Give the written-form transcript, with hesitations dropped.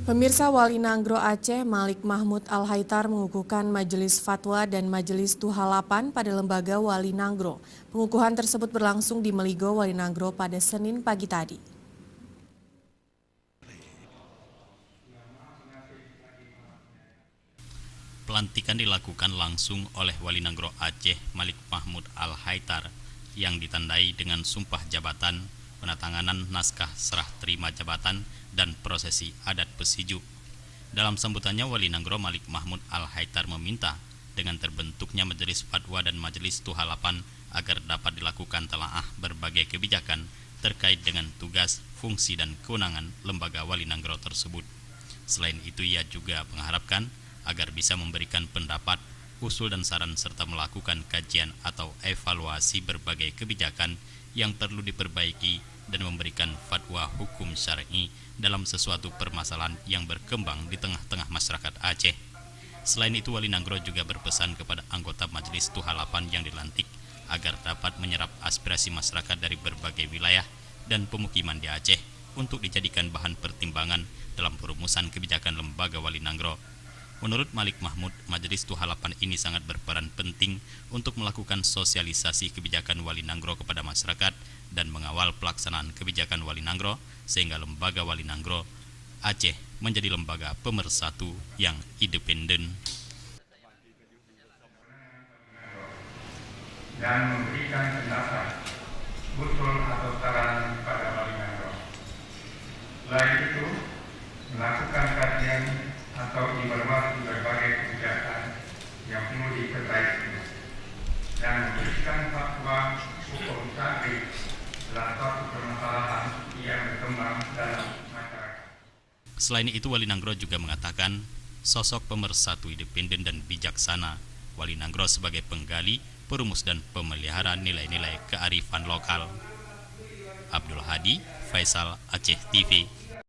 Pemirsa, Wali Nanggro Aceh Malik Mahmud Al-Haitar mengukuhkan Majelis Fatwa dan Majelis Tuhalapan pada lembaga Wali Nanggro. Pengukuhan tersebut berlangsung di Meligo, Wali Nanggro pada Senin pagi tadi. Pelantikan dilakukan langsung oleh Wali Nanggro Aceh Malik Mahmud Al-Haitar yang ditandai dengan sumpah jabatan, penandatanganan naskah serah terima jabatan, dan prosesi adat pesiju. Dalam sambutannya, Wali Nanggro Malik Mahmud Al-Haitar meminta dengan terbentuknya Majelis Fatwa dan Majelis Tuhalapan agar dapat dilakukan telaah berbagai kebijakan terkait dengan tugas, fungsi, dan kewenangan lembaga Wali Nanggro tersebut. Selain itu, ia juga mengharapkan agar bisa memberikan pendapat, usul dan saran serta melakukan kajian atau evaluasi berbagai kebijakan yang perlu diperbaiki dan memberikan fatwa hukum syar'i dalam sesuatu permasalahan yang berkembang di tengah-tengah masyarakat Aceh. Selain itu, Wali Nanggro juga berpesan kepada anggota Majelis Tuhalapan yang dilantik agar dapat menyerap aspirasi masyarakat dari berbagai wilayah dan pemukiman di Aceh untuk dijadikan bahan pertimbangan dalam perumusan kebijakan lembaga Wali Nanggro. Menurut Malik Mahmud, Majelis Tuhalapan ini sangat berperan penting untuk melakukan sosialisasi kebijakan Wali Nanggro kepada masyarakat dan mengawal pelaksanaan kebijakan Wali Nanggro sehingga lembaga Wali Nanggro Aceh menjadi lembaga pemersatu yang independen dan memberikan pendapat, usul atau saran pada Wali Nanggro. Selain itu, melakukan kajian atau evaluasi berbagai kebijakan yang perlu diperbaiki dan memberikan fatwa hukum syar'i dalam suatu permasalahan yang berkembang dalam masyarakat. Selain itu, Wali Nanggro juga mengatakan sosok pemersatu independen dan bijaksana Wali Nanggro sebagai penggali, perumus dan pemelihara nilai-nilai kearifan lokal. Abdul Hadi, Faisal, Aceh TV.